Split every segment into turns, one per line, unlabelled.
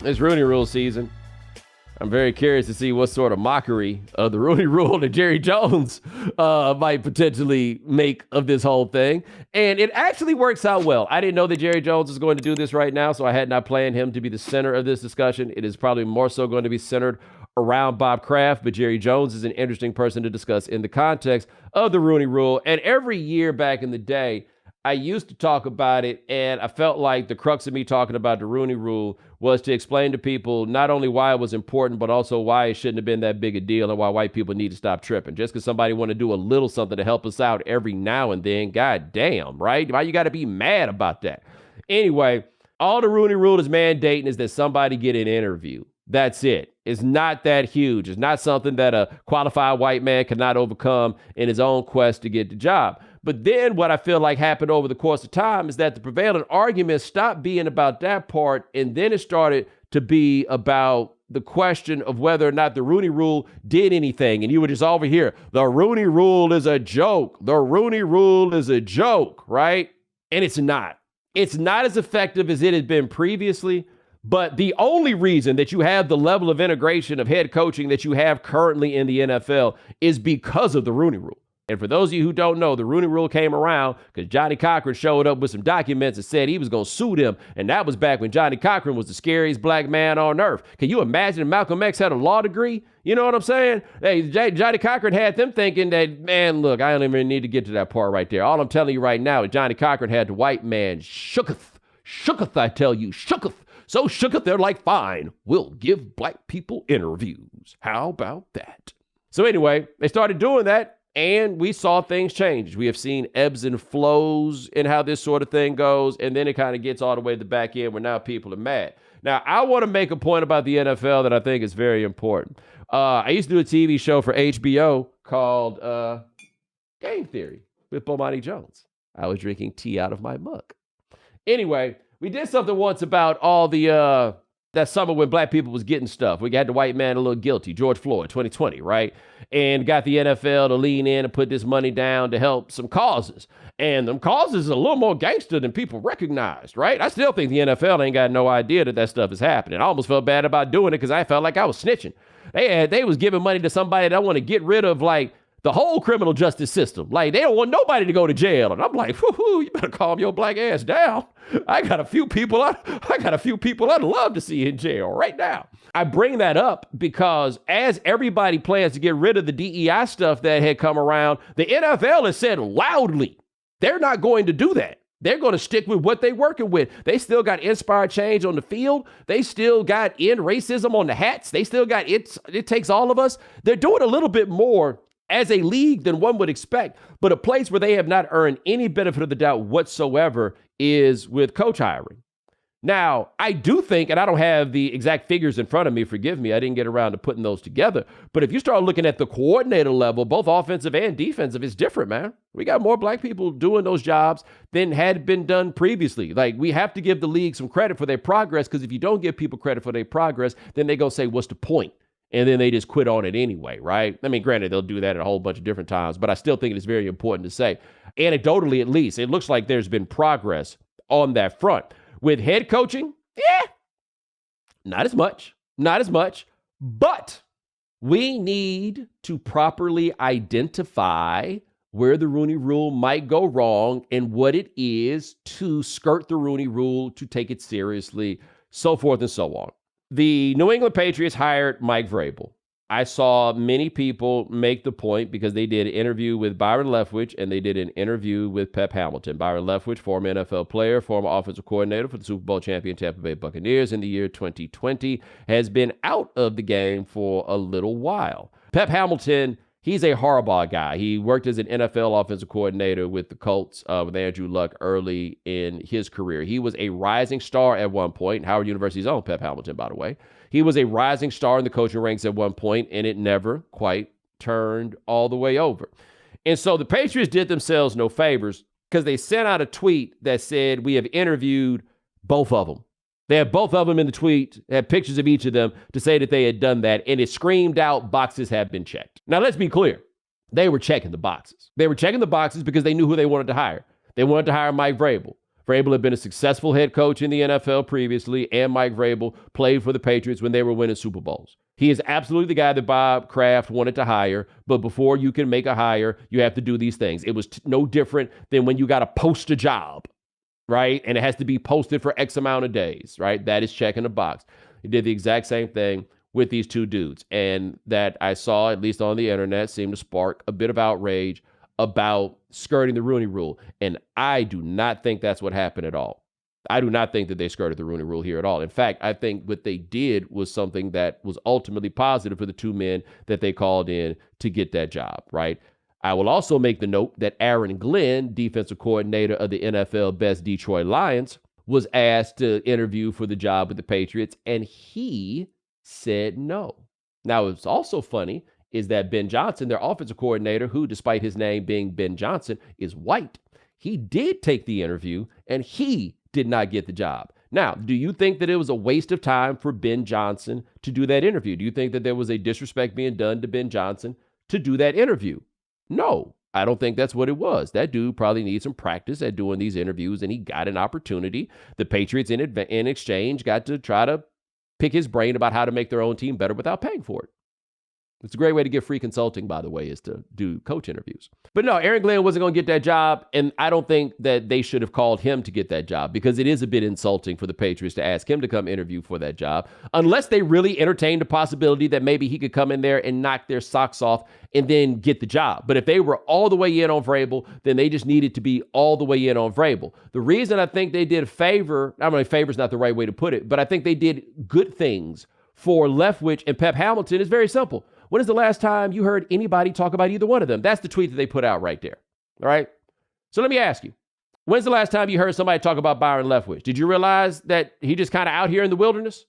It's Rooney Rule season. I'm very curious to see what sort of mockery of the Rooney Rule that Jerry Jones might potentially make of this whole thing. And it actually works out well. I didn't know that Jerry Jones is going to do this right now, so I had not planned him to be the center of this discussion. It is probably more so going to be centered around Bob Kraft, but Jerry Jones is an interesting person to discuss in the context of the Rooney Rule. And every year back in the day, I used to talk about it, and I felt like the crux of me talking about the Rooney Rule was to explain to people not only why it was important, but also why it shouldn't have been that big a deal and why white people need to stop tripping. Just because somebody want to do a little something to help us out every now and then, god damn, right? Why you got to be mad about that? Anyway, all the Rooney Rule is mandating is that somebody get an interview. That's it. It's not that huge. It's not something that a qualified white man cannot overcome in his own quest to get the job. But then what I feel like happened over the course of time is that the prevailing argument stopped being about that part, and then it started to be about the question of whether or not the Rooney Rule did anything. And you were just over here, the Rooney Rule is a joke. The Rooney Rule is a joke, right? And it's not. It's not as effective as it had been previously. But the only reason that you have the level of integration of head coaching that you have currently in the NFL is because of the Rooney Rule. And for those of you who don't know, the Rooney Rule came around because Johnny Cochran showed up with some documents and said he was going to sue them. And that was back when Johnny Cochran was the scariest black man on earth. Can you imagine if Malcolm X had a law degree? You know what I'm saying? Hey, Johnny Cochran had them thinking that, man, look, I don't even need to get to that part right there. All I'm telling you right now is Johnny Cochran had the white man shooketh, I tell you, shooketh. So shooketh, they're like, fine, we'll give black people interviews. How about that? So anyway, they started doing that. And we saw things change. We have seen ebbs and flows in how this sort of thing goes. And then it kind of gets all the way to the back end where now people are mad. Now, I want to make a point about the NFL that I think is very important. I used to do a TV show for HBO called Game Theory with Bomani Jones. I was drinking tea out of my mug. Anyway, we did something once about all the that summer when black people was getting stuff. We got the white man a little guilty, George Floyd, 2020, right? And got the NFL to lean in and put this money down to help some causes. And them causes are a little more gangster than people recognized, right? I still think the NFL ain't got no idea that stuff is happening. I almost felt bad about doing it because I felt like I was snitching. They was giving money to somebody that want to get rid of, like, the whole criminal justice system. Like, they don't want nobody to go to jail. And I'm like, you better calm your black ass down. I got a few people I'd love to see in jail right now. I bring that up because as everybody plans to get rid of the DEI stuff that had come around, the NFL has said loudly, they're not going to do that. They're going to stick with what they're working with. They still got inspired change on the field. They still got end racism on the hats. They still got it takes all of us. They're doing a little bit more as a league than one would expect, but a place where they have not earned any benefit of the doubt whatsoever is with coach hiring. Now, I do think, and I don't have the exact figures in front of me, forgive me, I didn't get around to putting those together, but if you start looking at the coordinator level, both offensive and defensive, it's different, man. We got more black people doing those jobs than had been done previously. Like, we have to give the league some credit for their progress, because if you don't give people credit for their progress, then they go say, what's the point? And then they just quit on it anyway, right? I mean, granted, they'll do that at a whole bunch of different times, but I still think it's very important to say, anecdotally at least, it looks like there's been progress on that front. With head coaching, not as much, but we need to properly identify where the Rooney Rule might go wrong and what it is to skirt the Rooney Rule, to take it seriously, so forth and so on. The New England Patriots hired Mike Vrabel. I saw many people make the point because they did an interview with Byron Leftwich and they did an interview with Pep Hamilton. Byron Leftwich, former NFL player, former offensive coordinator for the Super Bowl champion Tampa Bay Buccaneers in the year 2020, has been out of the game for a little while. Pep Hamilton, he's a Harbaugh guy. He worked as an NFL offensive coordinator with the Colts with Andrew Luck early in his career. He was a rising star at one point. Howard University's own Pep Hamilton, by the way. He was a rising star in the coaching ranks at one point, and it never quite turned all the way over. And so the Patriots did themselves no favors because they sent out a tweet that said, we have interviewed both of them. They had both of them in the tweet, had pictures of each of them to say that they had done that, and it screamed out, boxes have been checked. Now, let's be clear. They were checking the boxes. They were checking the boxes because they knew who they wanted to hire. They wanted to hire Mike Vrabel. Vrabel had been a successful head coach in the NFL previously, and Mike Vrabel played for the Patriots when they were winning Super Bowls. He is absolutely the guy that Bob Kraft wanted to hire, but before you can make a hire, you have to do these things. It was no different than when you got to post a job, right? And it has to be posted for X amount of days, right? That is checking a box. He did the exact same thing with these two dudes. And that I saw, at least on the internet, seemed to spark a bit of outrage about skirting the Rooney Rule. And I do not think that's what happened at all. I do not think that they skirted the Rooney Rule here at all. In fact, I think what they did was something that was ultimately positive for the two men that they called in to get that job, right? I will also make the note that Aaron Glenn, defensive coordinator of the NFL Best Detroit Lions, was asked to interview for the job with the Patriots, and he said no. Now, what's also funny is that Ben Johnson, their offensive coordinator, who, despite his name being Ben Johnson, is white. He did take the interview, and he did not get the job. Now, do you think that it was a waste of time for Ben Johnson to do that interview? Do you think that there was a disrespect being done to Ben Johnson to do that interview? No, I don't think that's what it was. That dude probably needs some practice at doing these interviews, and he got an opportunity. The Patriots, in exchange, got to try to pick his brain about how to make their own team better without paying for it. It's a great way to get free consulting, by the way, is to do coach interviews. But no, Aaron Glenn wasn't going to get that job, and I don't think that they should have called him to get that job because it is a bit insulting for the Patriots to ask him to come interview for that job, unless they really entertained the possibility that maybe he could come in there and knock their socks off and then get the job. But if they were all the way in on Vrabel, then they just needed to be all the way in on Vrabel. The reason I think they did a favor, I mean, favor is not the right way to put it, but I think they did good things for Leftwich and Pep Hamilton is very simple. When is the last time you heard anybody talk about either one of them? That's the tweet that they put out right there. All right. So let me ask you, when's the last time you heard somebody talk about Byron Leftwich? Did you realize that he just kind of out here in the wilderness?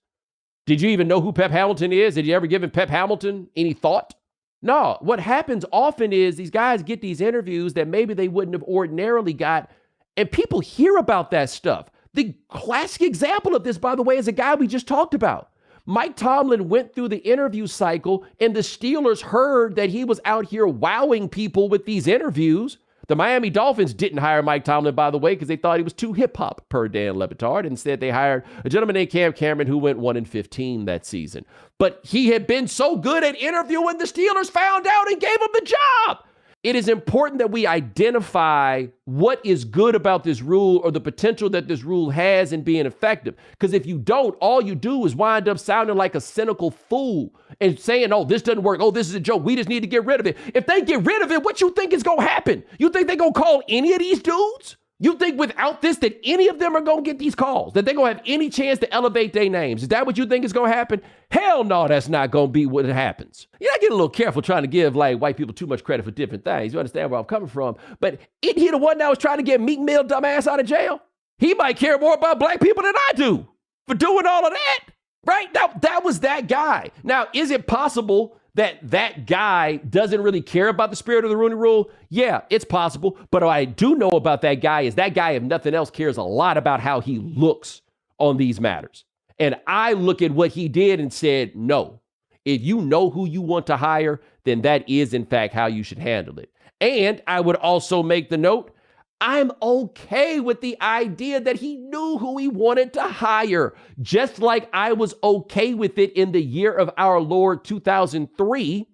Did you even know who Pep Hamilton is? Did you ever give Pep Hamilton any thought? No. What happens often is these guys get these interviews that maybe they wouldn't have ordinarily got, and people hear about that stuff. The classic example of this, by the way, is a guy we just talked about. Mike Tomlin went through the interview cycle, and the Steelers heard that he was out here wowing people with these interviews. The Miami Dolphins didn't hire Mike Tomlin, by the way, because they thought he was too hip-hop, per Dan Le Batard. Instead, they hired a gentleman named Cam Cameron who went 1-15 that season. But he had been so good at interviewing, the Steelers found out and gave him the job. It is important that we identify what is good about this rule or the potential that this rule has in being effective. Because if you don't, all you do is wind up sounding like a cynical fool and saying, oh, this doesn't work. Oh, this is a joke. We just need to get rid of it. If they get rid of it, what you think is going to happen? You think they're going to call any of these dudes? You think without this that any of them are going to get these calls? That they're going to have any chance to elevate their names? Is that what you think is going to happen? Hell no, that's not going to be what happens. I get a little careful trying to give white people too much credit for different things. You understand where I'm coming from? But isn't he the one that was trying to get Meek Mill dumbass out of jail? He might care more about black people than I do for doing all of that, right? That was that guy. Now, is it possible that guy doesn't really care about the spirit of the Rooney Rule? Yeah, it's possible. But what I do know about that guy is that guy, if nothing else, cares a lot about how he looks on these matters. And I look at what he did and said, no, if you know who you want to hire, then that is, in fact, how you should handle it. And I would also make the note, I'm okay with the idea that he knew who he wanted to hire, just like I was okay with it in the year of our Lord 2002.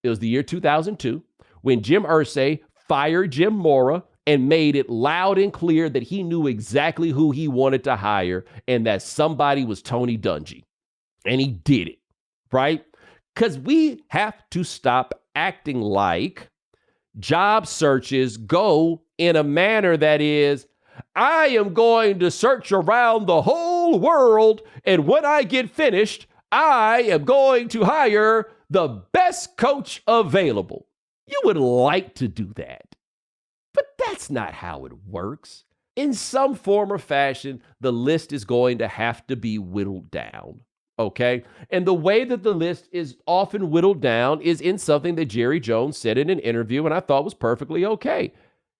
It was the year 2002 when Jim Irsay fired Jim Mora and made it loud and clear that he knew exactly who he wanted to hire and that somebody was Tony Dungy. And he did it, right? Because we have to stop acting like job searches go in a manner that is, I am going to search around the whole world, and when I get finished, I am going to hire the best coach available. You would like to do that, but that's not how it works. In some form or fashion, the list is going to have to be whittled down. Okay. And the way that the list is often whittled down is in something that Jerry Jones said in an interview, and I thought was perfectly okay.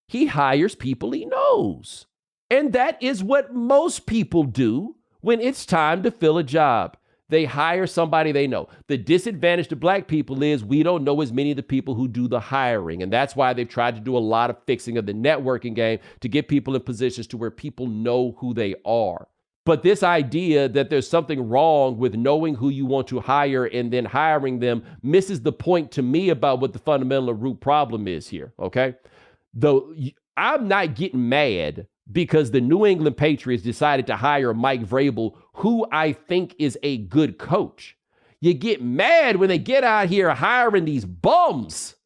He hires people he knows. And that is what most people do when it's time to fill a job. They hire somebody they know. The disadvantage to black people is we don't know as many of the people who do the hiring. And that's why they've tried to do a lot of fixing of the networking game to get people in positions to where people know who they are. But this idea that there's something wrong with knowing who you want to hire and then hiring them misses the point to me about what the fundamental root problem is here, okay? Though I'm not getting mad because the New England Patriots decided to hire Mike Vrabel, who I think is a good coach. You get mad when they get out here hiring these bums,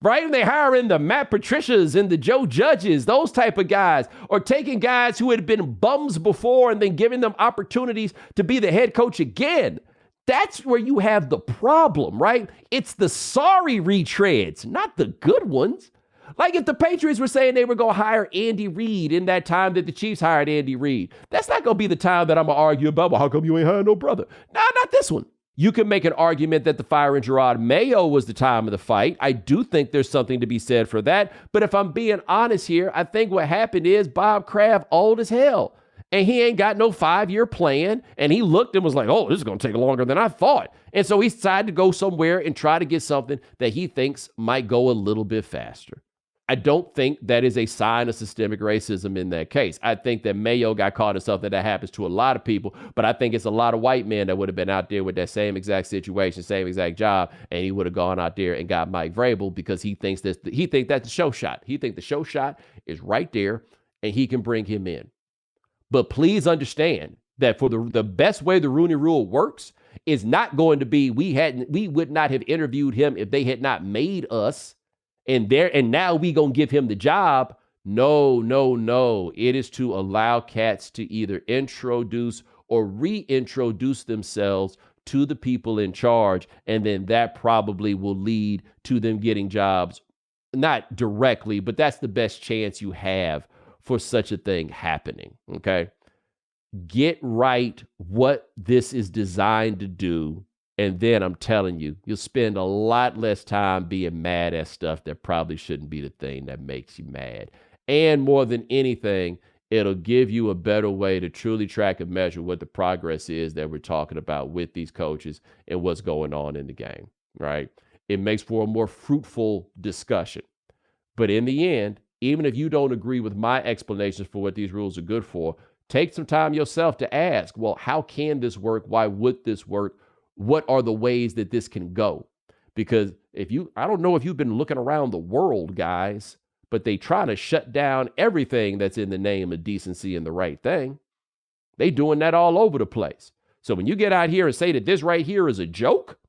right? When they hiring the Matt Patricias and the Joe Judges, those type of guys, or taking guys who had been bums before and then giving them opportunities to be the head coach again. That's where you have the problem, right? It's the sorry retreads, not the good ones. Like if the Patriots were saying they were going to hire Andy Reid in that time that the Chiefs hired Andy Reid, that's not going to be the time that I'm going to argue about, well, how come you ain't hired no brother? No, not this one. You can make an argument that the firing Gerard Mayo was the time of the fight. I do think there's something to be said for that. But if I'm being honest here, I think what happened is Bob Kraft old as hell. And he ain't got no 5-year plan. And he looked and was like, oh, this is going to take longer than I thought. And so he decided to go somewhere and try to get something that he thinks might go a little bit faster. I don't think that is a sign of systemic racism in that case. I think that Mayo got caught in something that happens to a lot of people, but I think it's a lot of white men that would have been out there with that same exact situation, same exact job, and he would have gone out there and got Mike Vrabel because he thinks that's the show shot. He thinks the show shot is right there, and he can bring him in. But please understand that for the best way the Rooney Rule works is not going to be we would not have interviewed him if they had not made us. And now we gonna give him the job. No. It is to allow cats to either introduce or reintroduce themselves to the people in charge. And then that probably will lead to them getting jobs. Not directly, but that's the best chance you have for such a thing happening. Okay. Get right what this is designed to do. And then I'm telling you, you'll spend a lot less time being mad at stuff that probably shouldn't be the thing that makes you mad. And more than anything, it'll give you a better way to truly track and measure what the progress is that we're talking about with these coaches and what's going on in the game, right? It makes for a more fruitful discussion. But in the end, even if you don't agree with my explanations for what these rules are good for, take some time yourself to ask, well, how can this work? Why would this work? What are the ways that this can go? Because I don't know if you've been looking around the world, guys, but they try to shut down everything that's in the name of decency and the right thing. They doing that all over the place. So when you get out here and say that this right here is a joke,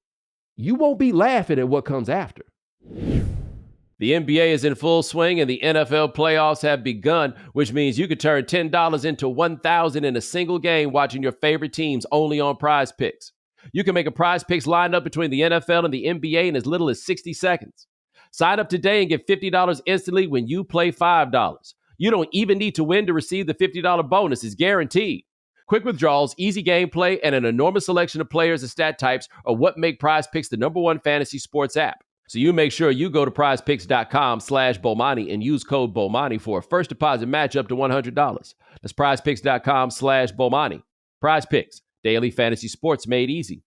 you won't be laughing at what comes after. The NBA is in full swing and the NFL playoffs have begun, which means you could turn $10 into $1,000 in a single game watching your favorite teams only on PrizePicks. You can make a PrizePicks lineup between the NFL and the NBA in as little as 60 seconds. Sign up today and get $50 instantly when you play $5. You don't even need to win to receive the $50 bonus. It's guaranteed. Quick withdrawals, easy gameplay, and an enormous selection of players and stat types are what make PrizePicks the #1 fantasy sports app. So you make sure you go to prizepicks.com/Bomani and use code Bomani for a first deposit match up to $100. That's prizepicks.com/Bomani. PrizePicks. Daily fantasy sports made easy.